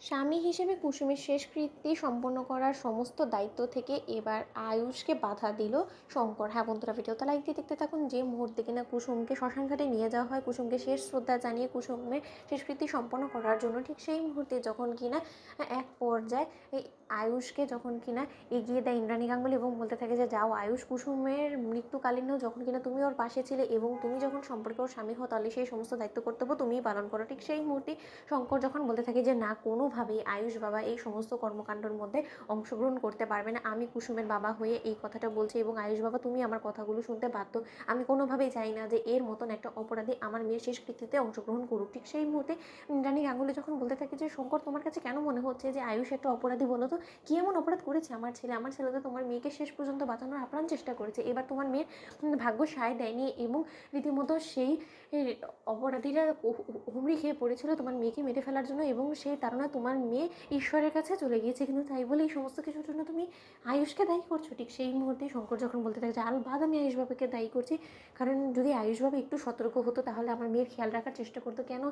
স্বামী হিসেবে কুসুমের শেষকৃত্যি সম্পন্ন করার সমস্ত দায়িত্ব থেকে এবার আয়ুষকে বাধা দিল শঙ্কর। হ্যাঁ বন্ধুরা, ভিডিওটা লাইক দিয়ে দেখতে থাকুন। যে মুহূর্তে কিনা কুসুমকে শ্মশানঘাটে নিয়ে যাওয়া হয় কুসুমকে শেষ শ্রদ্ধা জানিয়ে কুসুমের শেষকৃত্যি সম্পন্ন করার জন্য, ঠিক সেই মুহূর্তে যখন কিনা এক পর্যায়ে এই আয়ুষকে যখন কিনা এগিয়ে দেয় ইন্দ্রাণী গাঙ্গুলি এবং বলতে থাকে যে যাও আয়ুষ, কুসুমের মৃত্যুকালীনও যখন কিনা তুমি ওর পাশে ছিলে এবং তুমি যখন সম্পর্কে ওর স্বামী হও তাহলে সেই সমস্ত দায়িত্ব কর্তব্য তুমিই পালন করো। ঠিক সেই মুহূর্তে শঙ্কর যখন বলতে থাকে যে না, কোনোভাবেই আয়ুষ বাবা এই সমস্ত কর্মকাণ্ডের মধ্যে অংশগ্রহণ করতে পারবে না, আমি কুসুমের বাবা হয়ে এই কথাটা বলছি এবং আয়ুষ বাবা তুমি আমার কথাগুলো শুনতে বাধ্য। আমি কোনোভাবেই চাই না যে এর মতন একটা অপরাধী আমার মেয়ের শেষকৃত্যতে অংশগ্রহণ করুক। ঠিক সেই মুহূর্তে ইন্দ্রাণী গাঙ্গুলি যখন বলতে থাকে যে শঙ্কর, তোমার কাছে কেন মনে হচ্ছে যে আয়ুষ একটা অপরাধী বলো তো? কী এমন অপরাধ করেছে আমার ছেলে? আমার ছেলে তো তোমার মেয়েকে শেষ পর্যন্ত বাঁচানোর আপ্রাণ চেষ্টা করেছে, এবার তোমার মেয়ের ভাগ্য সায় দেয়নি এবং রীতিমতো সেই অপরাধীরা হুমড়ি খেয়ে পড়েছিল তোমার মেয়েকে মেরে ফেলার জন্য এবং সেই তাড়নায় তোমার মেয়ে ঈশ্বরের কাছে চলে গিয়েছে, কিন্তু তাই বলে এই সমস্ত কিছুর জন্য তুমি আয়ুষকে দায়ী করছো। ঠিক সেই মুহূর্তে শঙ্কর যখন বলতে থাকে যে আলবাদ আমি আয়ুষ বাবাকে দায়ী করছি, কারণ যদি আয়ুষ বাবা একটু সতর্ক হতো তাহলে আমার মেয়ের খেয়াল রাখার চেষ্টা করতো। কেন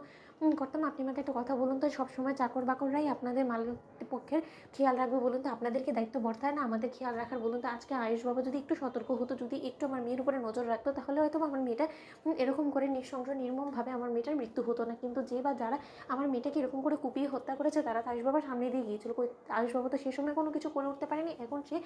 করতাম? আপনি আমাকে একটা কথা বলুন তো, সবসময় চাকর বাকররাই আপনাদের মালিক পক্ষের খেয়াল রাখবে বলুন তো? আপনাদেরকে দায়িত্ব বর্তায় না আমাদের খেয়াল রাখার বলুন তো? আজকে আয়ুষ বাবা যদি একটু সতর্ক হতো, যদি একটু আমার মেয়ের উপরে নজর রাখতো, তাহলে হয়তো আমার মেয়েটা এরকম করে নৃশংস নির্মমভাবে আমার মেয়েটার মৃত্যু হতো না। কিন্তু যে বা যারা আমার মেয়েটাকে এরকম করে কুপিয়ে হত্যা করেছে তারা আয়ুষ বাবার সামনে দিয়ে গিয়েছিল। আয়ুষ বাবা তো সে সময় কোনো কিছু করে উঠতে পারেনি, এখন সে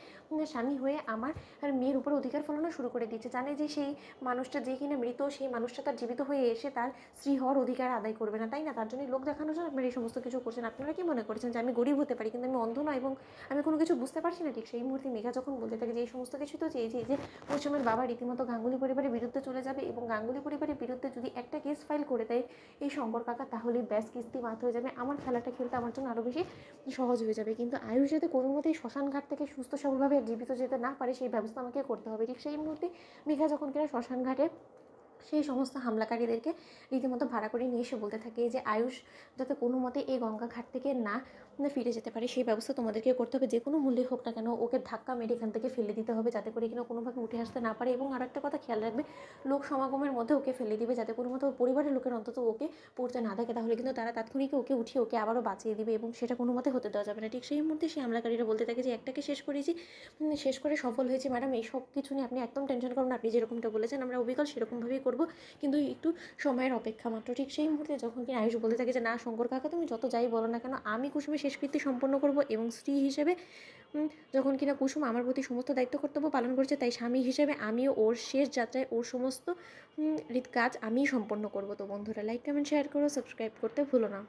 স্বামী হয়ে আমার মেয়ের উপর অধিকার ফলানো শুরু করে দিয়েছে। জানে যে সেই মানুষটা যে কিনা মৃত, সেই মানুষটা তার জীবিত হয়ে এসে তার স্ত্রী হওয়ার অধিকার আদায় করবে না, তাই না? তার জন্য লোক দেখানোর জন্য আপনারা এই সমস্ত কিছু করছেন। আপনারা কি মনে করেছেন যে আমি গরিব হতে পারি কিন্তু আমি অন্ধ নয় এবং আমি কোনো কিছু বুঝতে পারছি না? ঠিক সেই মুহূর্তে মেঘা যখন বলতে থাকে যে এই সমস্ত কিছু তো চেয়েছি যে কুসুমের বাবা রীতিমতো গাঙ্গুলি পরিবারের বিরুদ্ধে চলে যাবে এবং গাঙ্গুলি পরিবারের বিরুদ্ধে যদি একটা কেস ফাইল করে দেয় এই শঙ্কর কাকা, তাহলে ব্যাস কিস্তি মাত হয়ে যাবে, আমার খেলাটা খেলতে আমার জন্য আরও বেশি সহজ হয়ে যাবে। কিন্তু আয়ুষ যাতে কোনো মতেই শ্মশানঘাট থেকে সুস্থ সবলভাবে জীবিত যেতে না পারে সেই ব্যবস্থা আমাকে করতে হবে। ঠিক সেই মুহূর্তে মেঘা যখন কিনা শ্মশানঘাটে সেই সমস্ত হামলাকারীদেরকে রীতিমতো ভাড়া করে নিয়ে এসে বলতে থাকে যে আয়ুষ যাতে কোনো মতে এই গঙ্গা ঘাট থেকে না ফিরে যেতে পারে সেই ব্যবস্থা তোমাদেরকে করতে হবে, যে কোনো মূল্যে হোক না কেন ওকে ধাক্কা মেরে এখান থেকে ফেলে দিতে হবে যাতে করে কিনা কোনোভাবে উঠে আসতে না পারে। এবং আরও একটা কথা খেয়াল রাখবে, লোক সমাগমের মধ্যে ওকে ফেলে দিবে যাতে কোনো মতো পরিবারের লোকের অন্তত ওকে পড়তে না থাকে, তাহলে কিন্তু তারা তাৎক্ষণিক ওকে উঠিয়ে ওকে আবারও বাঁচিয়ে দিবে এবং সেটা কোনো মতে হতে দেওয়া যাবে না। ঠিক সেই মুহূর্তে সেই হামলাকারীরা বলতে থাকে যে একটাকে শেষ করেছি, শেষ করে সফল হয়েছি ম্যাডাম, এই সব কিছু নিয়ে আপনি একদম টেনশন করুন, আপনি যেরকমটা বলেছেন আমরা অবিকল সেরকমভাবেই করবো, কিন্তু একটু সময়ের অপেক্ষা মাত্র। ঠিক সেই মুহূর্তে যখন কি আয়ুষ বলতে থাকে যে না শঙ্কর কাকা, তুমি যত যাই বলো না কেন আমি কুসুমের শেষকৃত্য সম্পন্ন করব এবং স্ত্রী হিসেবে যখন কিনা কুসুম আমার প্রতি সমস্ত দায়িত্ব কর্তব্য পালন করছে, তাই স্বামী হিসেবে আমিও ওর শেষ যাত্রায় ওর সমস্ত কাজ আমিই সম্পন্ন করব। তো বন্ধুরা লাইক কমেন্ট শেয়ার করো, সাবস্ক্রাইব করতে ভুলো না।